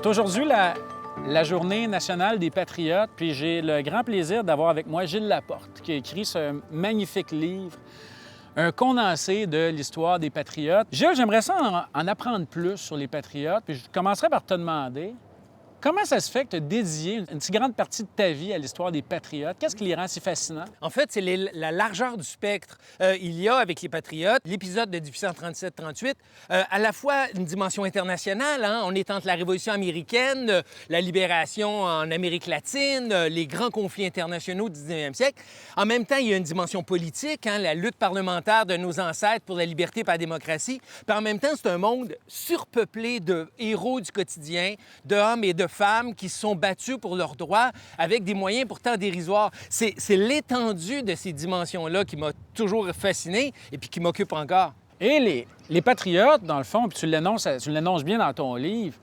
C'est aujourd'hui la Journée nationale des patriotes, puis j'ai le grand plaisir d'avoir avec moi Gilles Laporte, qui a écrit ce magnifique livre, un condensé de l'histoire des patriotes. Gilles, j'aimerais ça en apprendre plus sur les patriotes, puis je commencerai par te demander, comment ça se fait que tu as dédié une si grande partie de ta vie à l'histoire des patriotes? Qu'est-ce qui les rend si fascinants? En fait, c'est la largeur du spectre. Il y a, avec les Patriotes, l'épisode de 1837-38, à la fois une dimension internationale. On est entre la Révolution américaine, la libération en Amérique latine, les grands conflits internationaux du 19e siècle. En même temps, il y a une dimension politique, la lutte parlementaire de nos ancêtres pour la liberté et la démocratie. Puis en même temps, c'est un monde surpeuplé de héros du quotidien, d'hommes et de femmes qui se sont battus pour leurs droits avec des moyens pourtant dérisoires. C'est l'étendue de ces dimensions-là qui m'a toujours fasciné et puis qui m'occupe encore. Et les patriotes, dans le fond, puis tu l'annonces bien dans ton livre,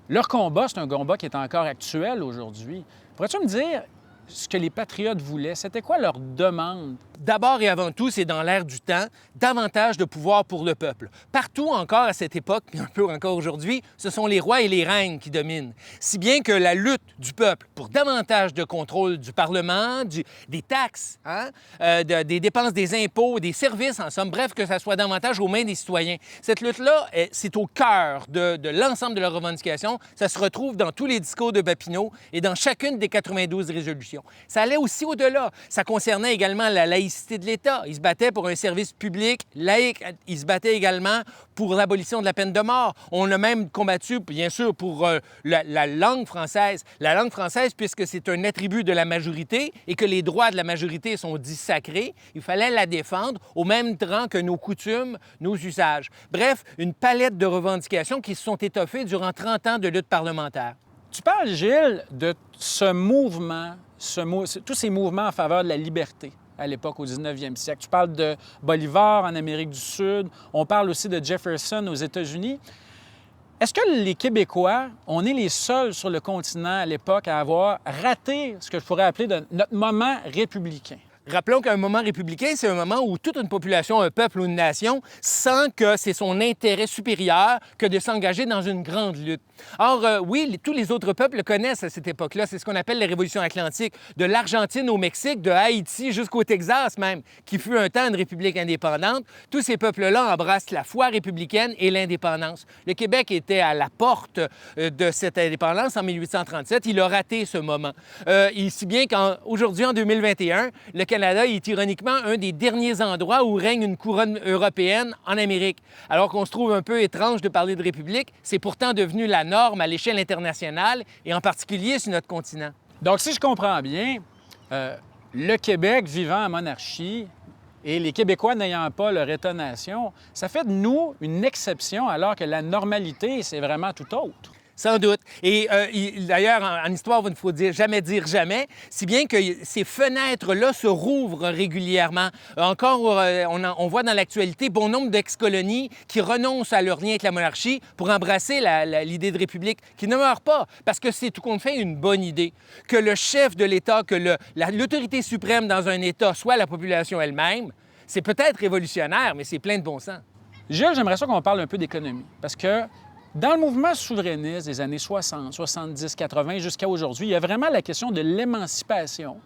leur combat, c'est un combat qui est encore actuel aujourd'hui. Pourrais-tu me dire ce que les patriotes voulaient? C'était quoi leur demande? D'abord et avant tout, c'est dans l'ère du temps, davantage de pouvoir pour le peuple. Partout encore à cette époque, puis un peu encore aujourd'hui, ce sont les rois et les reines qui dominent. Si bien que la lutte du peuple pour davantage de contrôle du Parlement, des taxes, des dépenses des impôts, des services, en somme, bref, que ça soit davantage aux mains des citoyens. Cette lutte-là, c'est au cœur de l'ensemble de leurs revendications. Ça se retrouve dans tous les discours de Papineau et dans chacune des 92 résolutions. Ça allait aussi au-delà. Ça concernait également la laïcité de l'État. Ils se battaient pour un service public laïque. Ils se battaient également pour l'abolition de la peine de mort. On a même combattu, bien sûr, pour la langue française. La langue française, puisque c'est un attribut de la majorité et que les droits de la majorité sont dits sacrés, il fallait la défendre au même rang que nos coutumes, nos usages. Bref, une palette de revendications qui se sont étoffées durant 30 ans de lutte parlementaire. Tu parles, Gilles, de ce mouvement, tous ces mouvements en faveur de la liberté à l'époque, au 19e siècle. Tu parles de Bolivar en Amérique du Sud. On parle aussi de Jefferson aux États-Unis. Est-ce que les Québécois, on est les seuls sur le continent à l'époque à avoir raté ce que je pourrais appeler notre moment républicain? Rappelons qu'un moment républicain, c'est un moment où toute une population, un peuple ou une nation sent que c'est son intérêt supérieur que de s'engager dans une grande lutte. Or, oui, tous les autres peuples le connaissent à cette époque-là. C'est ce qu'on appelle les révolutions atlantiques, de l'Argentine au Mexique, de Haïti jusqu'au Texas même, qui fut un temps une république indépendante. Tous ces peuples-là embrassent la foi républicaine et l'indépendance. Le Québec était à la porte de cette indépendance en 1837. Il a raté ce moment. Si bien qu'aujourd'hui, en 2021, le Canada est ironiquement un des derniers endroits où règne une couronne européenne en Amérique. Alors qu'on se trouve un peu étrange de parler de république, c'est pourtant devenu la norme à l'échelle internationale et en particulier sur notre continent. Donc, si je comprends bien, le Québec vivant en monarchie et les Québécois n'ayant pas leur État-nation, ça fait de nous une exception alors que la normalité, c'est vraiment tout autre. Sans doute. Et d'ailleurs, en histoire, il ne faut jamais dire jamais, si bien que ces fenêtres-là se rouvrent régulièrement. Encore, on voit dans l'actualité bon nombre d'ex-colonies qui renoncent à leur lien avec la monarchie pour embrasser l'idée de république, qui ne meurt pas, parce que c'est tout compte fait une bonne idée. Que le chef de l'État, que l'autorité suprême dans un État soit la population elle-même, c'est peut-être révolutionnaire, mais c'est plein de bon sens. Gilles, j'aimerais ça qu'on parle un peu d'économie, parce que dans le mouvement souverainiste des années 60, 70, 80 jusqu'à aujourd'hui, il y a vraiment la question de l'émancipation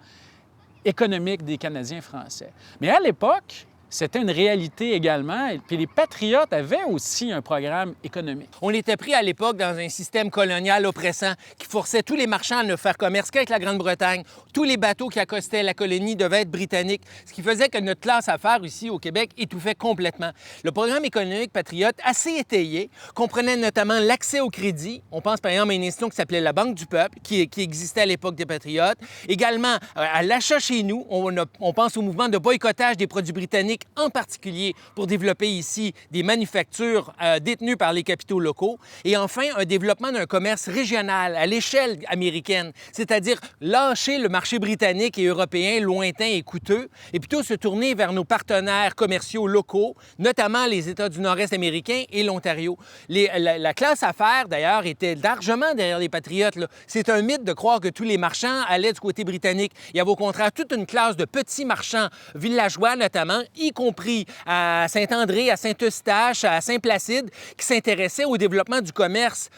économique des Canadiens français. Mais à l'époque, c'était une réalité également. Et puis les patriotes avaient aussi un programme économique. On était pris à l'époque dans un système colonial oppressant qui forçait tous les marchands à ne faire commerce qu'avec la Grande-Bretagne. Tous les bateaux qui accostaient la colonie devaient être britanniques, ce qui faisait que notre classe affaires ici au Québec étouffait complètement. Le programme économique patriote, assez étayé, comprenait notamment l'accès au crédit. On pense par exemple à une institution qui s'appelait la Banque du Peuple, qui existait à l'époque des patriotes. Également, à l'achat chez nous, on pense au mouvement de boycottage des produits britanniques, en particulier pour développer ici des manufactures détenues par les capitaux locaux. Et enfin, un développement d'un commerce régional à l'échelle américaine, c'est-à-dire lâcher le marché britannique et européen lointain et coûteux, et plutôt se tourner vers nos partenaires commerciaux locaux, notamment les États du Nord-Est américain et l'Ontario. La classe affaires, d'ailleurs, était largement derrière les patriotes, là. C'est un mythe de croire que tous les marchands allaient du côté britannique. Il y avait au contraire toute une classe de petits marchands villageois, notamment, y compris à Saint-André, à Saint-Eustache, à Saint-Placide, qui s'intéressaient au développement du commerce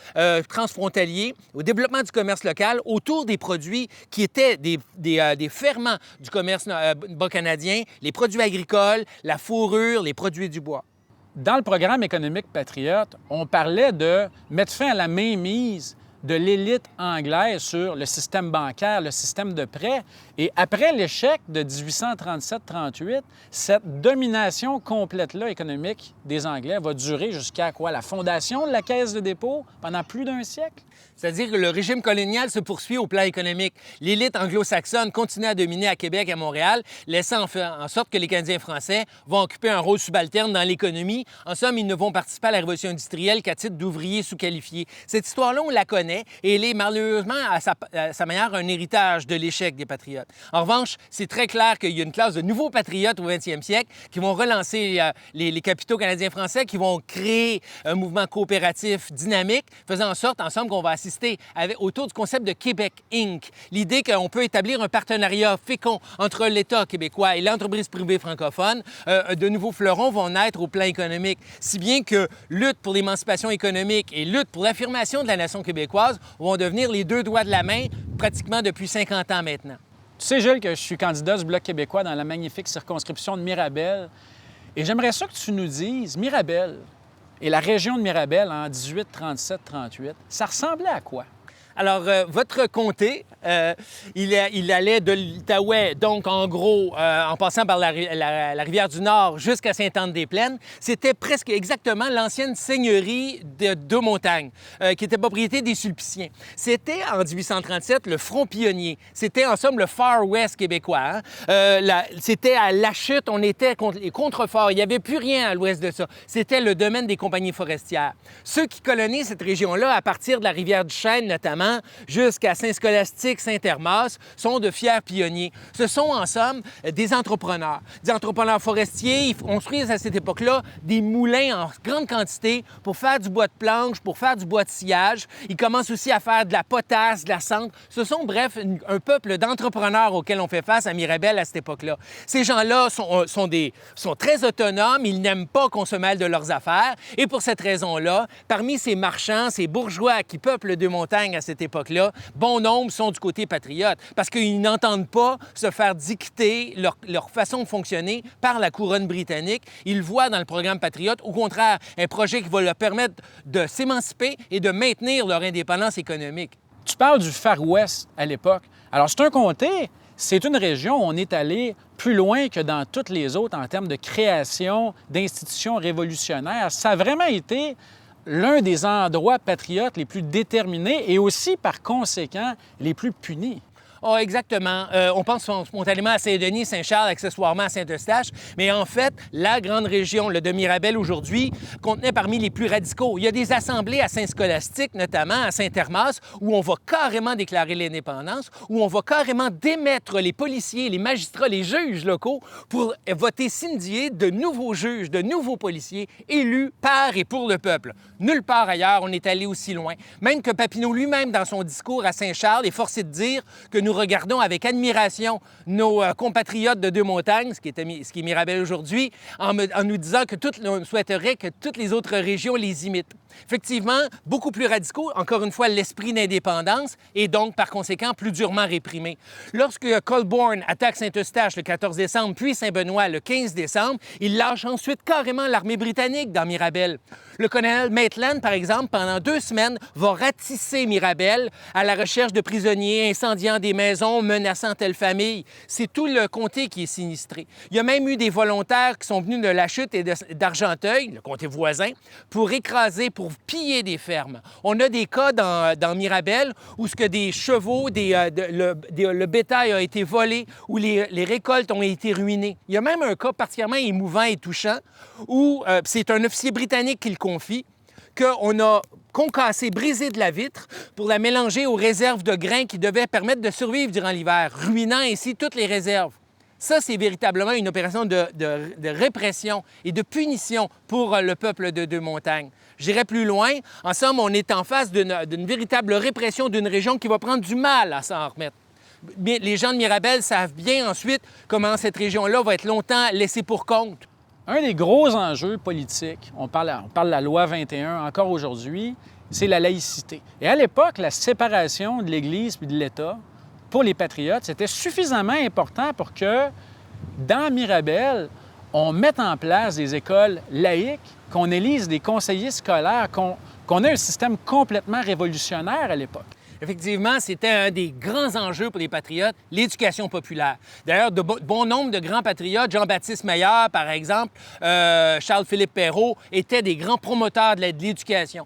transfrontalier, au développement du commerce local autour des produits qui étaient des ferments du commerce bas canadien, les produits agricoles, la fourrure, les produits du bois. Dans le programme économique patriote, on parlait de mettre fin à la mainmise de l'élite anglaise sur le système bancaire, le système de prêt. Et après l'échec de 1837-38, cette domination complète-là économique des Anglais va durer jusqu'à quoi? La fondation de la Caisse de dépôt pendant plus d'un siècle? C'est-à-dire que le régime colonial se poursuit au plan économique. L'élite anglo-saxonne continue à dominer à Québec et à Montréal, laissant en sorte que les Canadiens français vont occuper un rôle subalterne dans l'économie. En somme, ils ne vont participer à la révolution industrielle qu'à titre d'ouvriers sous-qualifiés. Cette histoire-là, on la connaît et elle est malheureusement, à sa manière, un héritage de l'échec des patriotes. En revanche, c'est très clair qu'il y a une classe de nouveaux patriotes au 20e siècle qui vont relancer les capitaux canadiens-français, qui vont créer un mouvement coopératif dynamique, faisant en sorte, en somme, qu'on va assister autour du concept de Québec Inc. L'idée qu'on peut établir un partenariat fécond entre l'État québécois et l'entreprise privée francophone. De nouveaux fleurons vont naître au plan économique, si bien que lutte pour l'émancipation économique et lutte pour l'affirmation de la nation québécoise vont devenir les deux doigts de la main pratiquement depuis 50 ans maintenant. Tu sais, Gilles, que je suis candidat du Bloc québécois dans la magnifique circonscription de Mirabel. Et j'aimerais ça que tu nous dises, Mirabel et la région de Mirabel en 1837-38, ça ressemblait à quoi? Alors, votre comté, il allait de l'Outaouais, donc en gros, en passant par la rivière du Nord jusqu'à Sainte-Anne-des-Plaines, c'était presque exactement l'ancienne seigneurie de Deux-Montagnes, qui était propriété des Sulpiciens. C'était, en 1837, le front pionnier. C'était, en somme, le Far West québécois. C'était à La Chute, on était contre les contreforts. Il n'y avait plus rien à l'ouest de ça. C'était le domaine des compagnies forestières. Ceux qui colonisent cette région-là, à partir de la rivière du Chêne, notamment, jusqu'à Saint-Scolastique, Saint-Hermas, sont de fiers pionniers. Ce sont, en somme, des entrepreneurs forestiers. Ils construisent à cette époque-là des moulins en grande quantité pour faire du bois de planche, pour faire du bois de sciage. Ils commencent aussi à faire de la potasse, de la cendre. Ce sont, bref, un peuple d'entrepreneurs auquel on fait face à Mirabel à cette époque-là. Ces gens-là sont très autonomes. Ils n'aiment pas qu'on se mêle de leurs affaires. Et pour cette raison-là, parmi ces marchands, ces bourgeois qui peuplent Deux-Montagnes à cette époque-là, bon nombre sont du côté patriote parce qu'ils n'entendent pas se faire dicter leur façon de fonctionner par la couronne britannique. Ils voient dans le programme patriote, au contraire, un projet qui va leur permettre de s'émanciper et de maintenir leur indépendance économique. Tu parles du Far West à l'époque. Alors, c'est un comté, c'est une région où on est allé plus loin que dans toutes les autres en termes de création d'institutions révolutionnaires. Ça a vraiment été l'un des endroits patriotes les plus déterminés et aussi, par conséquent, les plus punis. Oh, exactement. On pense spontanément à Saint-Denis, Saint-Charles, accessoirement à Saint-Eustache, mais en fait, la grande région de Mirabel aujourd'hui contenait parmi les plus radicaux. Il y a des assemblées à Saint-Scolastique, notamment à Saint-Hermas, où on va carrément déclarer l'indépendance, où on va carrément démettre les policiers, les magistrats, les juges locaux pour voter syndier de nouveaux juges, de nouveaux policiers élus par et pour le peuple. Nulle part ailleurs, on est allé aussi loin. Même que Papineau lui-même, dans son discours à Saint-Charles, est forcé de dire que nous regardons avec admiration nos compatriotes de Deux-Montagnes, ce qui est Mirabel aujourd'hui, en nous disant que on souhaiterait que toutes les autres régions les imitent. Effectivement, beaucoup plus radicaux, encore une fois, l'esprit d'indépendance et donc, par conséquent, plus durement réprimé. Lorsque Colborne attaque Saint-Eustache le 14 décembre, puis Saint-Benoît le 15 décembre, il lâche ensuite carrément l'armée britannique dans Mirabel. Le colonel Maitland, par exemple, pendant 2 semaines, va ratisser Mirabel à la recherche de prisonniers, incendiant des maisons, menaçant telle famille. C'est tout le comté qui est sinistré. Il y a même eu des volontaires qui sont venus de La Chute et d'Argenteuil, le comté voisin, pour écraser, pour piller des fermes. On a des cas dans Mirabel où ce que des chevaux, le bétail a été volé, où les récoltes ont été ruinées. Il y a même un cas particulièrement émouvant et touchant où c'est un officier britannique qui le confie, qu'on a concassé, brisé de la vitre pour la mélanger aux réserves de grains qui devaient permettre de survivre durant l'hiver, ruinant ainsi toutes les réserves. Ça, c'est véritablement une opération de répression et de punition pour le peuple de Deux-Montagnes. J'irai plus loin. En somme, on est en face d'une véritable répression d'une région qui va prendre du mal à s'en remettre. Les gens de Mirabel savent bien ensuite comment cette région-là va être longtemps laissée pour compte. Un des gros enjeux politiques, on parle de la loi 21 encore aujourd'hui, c'est la laïcité. Et à l'époque, la séparation de l'Église et de l'État, pour les patriotes, c'était suffisamment important pour que, dans Mirabel, on mette en place des écoles laïques, qu'on élise des conseillers scolaires, qu'on ait un système complètement révolutionnaire à l'époque. Effectivement, c'était un des grands enjeux pour les patriotes, l'éducation populaire. D'ailleurs, de bon nombre de grands patriotes, Jean-Baptiste Maillard, par exemple, Charles-Philippe Perrault, étaient des grands promoteurs de l'éducation.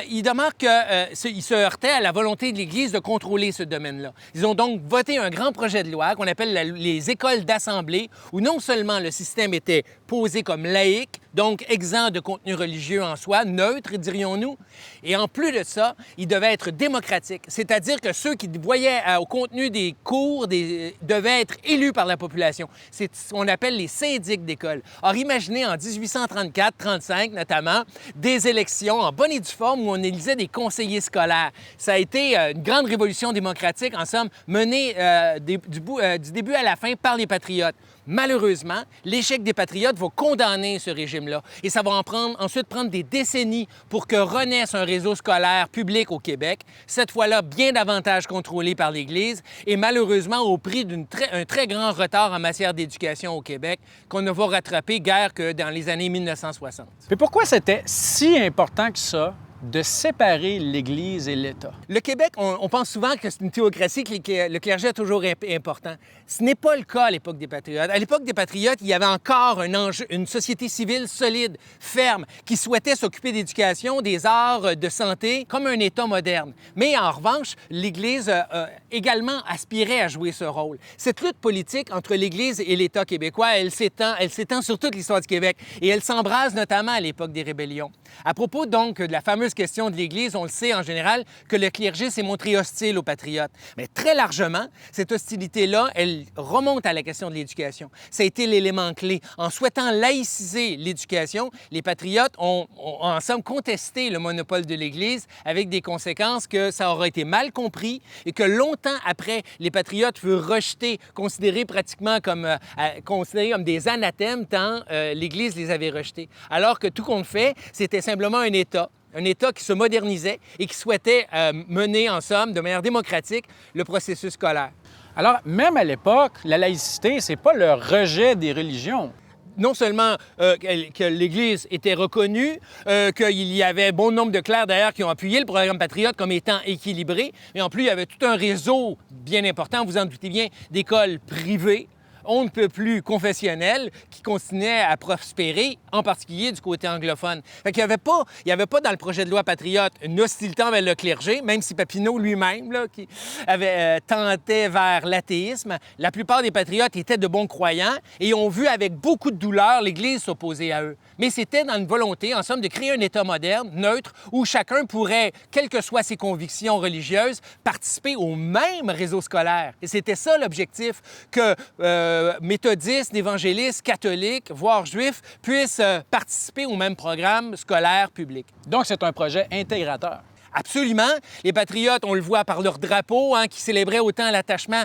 Il demeure qu'ils se heurtaient à la volonté de l'Église de contrôler ce domaine-là. Ils ont donc voté un grand projet de loi qu'on appelle les écoles d'assemblée, où non seulement le système était posé comme laïque, donc exempt de contenu religieux en soi, neutre, dirions-nous, et en plus de ça, il devait être démocratique. C'est-à-dire que ceux qui voyaient au contenu des cours devaient être élus par la population. C'est ce qu'on appelle les syndics d'école. Or, imaginez en 1834-35 notamment, des élections en bonne et due forme où on élisait des conseillers scolaires. Ça a été une grande révolution démocratique, en somme, menée du début à la fin par les patriotes. Malheureusement, l'échec des patriotes va condamner ce régime-là et ça va ensuite prendre des décennies pour que renaisse un réseau scolaire public au Québec, cette fois-là bien davantage contrôlé par l'Église et malheureusement au prix d'un très grand retard en matière d'éducation au Québec qu'on ne va rattraper guère que dans les années 1960. Mais pourquoi c'était si important que ça de séparer l'Église et l'État? Le Québec, on pense souvent que c'est une théocratie, que le clergé est toujours important. Ce n'est pas le cas à l'époque des Patriotes. À l'époque des Patriotes, il y avait encore un enjeu, une société civile solide, ferme, qui souhaitait s'occuper d'éducation, des arts, de santé, comme un État moderne. Mais en revanche, l'Église également aspirait à jouer ce rôle. Cette lutte politique entre l'Église et l'État québécois, elle s'étend sur toute l'histoire du Québec et elle s'embrase notamment à l'époque des rébellions. À propos donc de la fameuse question de l'Église, on le sait en général que le clergé s'est montré hostile aux patriotes. Mais très largement, cette hostilité-là, elle remonte à la question de l'éducation. Ça a été l'élément clé. En souhaitant laïciser l'éducation, les patriotes ont en somme contesté le monopole de l'Église avec des conséquences que ça aura été mal compris et que longtemps après, les patriotes furent rejetés, considérés pratiquement comme des anathèmes tant l'Église les avait rejetés. Alors que tout compte fait, c'était simplement un État qui se modernisait et qui souhaitait mener, en somme, de manière démocratique, le processus scolaire. Alors, même à l'époque, la laïcité, c'est pas le rejet des religions. Non seulement que l'Église était reconnue, qu'il y avait bon nombre de clercs d'ailleurs qui ont appuyé le programme Patriote comme étant équilibré, mais en plus, il y avait tout un réseau bien important, vous en doutez bien, d'écoles privées, on ne peut plus confessionnel qui continuait à prospérer, en particulier du côté anglophone. Fait qu'il n'y avait pas dans le projet de loi Patriote une hostilité envers le clergé, même si Papineau lui-même, qui avait tenté vers l'athéisme. La plupart des patriotes étaient de bons croyants et ont vu avec beaucoup de douleur l'Église s'opposer à eux. Mais c'était dans une volonté, en somme, de créer un État moderne, neutre, où chacun pourrait, quelles que soient ses convictions religieuses, participer au même réseau scolaire. Et c'était ça l'objectif, que méthodistes, évangélistes, catholiques, voire juifs, puissent participer au même programme scolaire public. Donc, c'est un projet intégrateur. Absolument. Les patriotes, on le voit par leur drapeau, qui célébrait autant l'attachement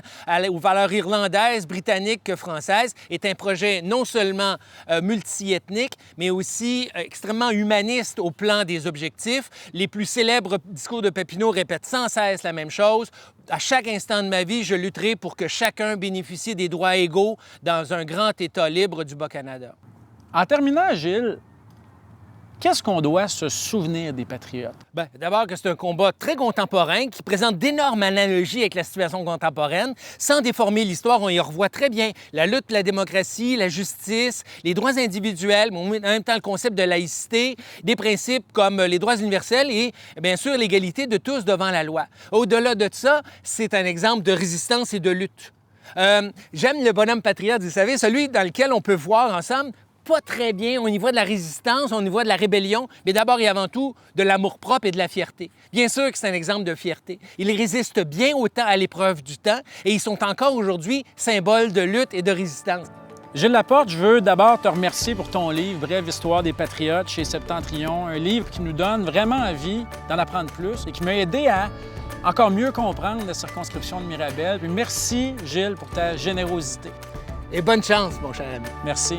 aux valeurs irlandaises, britanniques que françaises, est un projet non seulement multiethnique, mais aussi extrêmement humaniste au plan des objectifs. Les plus célèbres discours de Papineau répètent sans cesse la même chose. À chaque instant de ma vie, je lutterai pour que chacun bénéficie des droits égaux dans un grand État libre du Bas-Canada. En terminant, Gilles, qu'est-ce qu'on doit se souvenir des Patriotes? Bien, d'abord que c'est un combat très contemporain qui présente d'énormes analogies avec la situation contemporaine. Sans déformer l'histoire, on y revoit très bien la lutte pour la démocratie, la justice, les droits individuels, mais en même temps le concept de laïcité, des principes comme les droits universels et, bien sûr, l'égalité de tous devant la loi. Au-delà de ça, c'est un exemple de résistance et de lutte. J'aime le bonhomme patriote, vous savez, celui dans lequel on peut voir ensemble pas très bien. On y voit de la résistance, on y voit de la rébellion, mais d'abord et avant tout, de l'amour-propre et de la fierté. Bien sûr que c'est un exemple de fierté. Ils résistent bien autant à l'épreuve du temps et ils sont encore aujourd'hui symboles de lutte et de résistance. Gilles Laporte, je veux d'abord te remercier pour ton livre « Brève histoire des Patriotes » chez Septentrion, un livre qui nous donne vraiment envie d'en apprendre plus et qui m'a aidé à encore mieux comprendre la circonscription de Mirabel. Puis merci, Gilles, pour ta générosité. Et bonne chance, mon cher ami. Merci.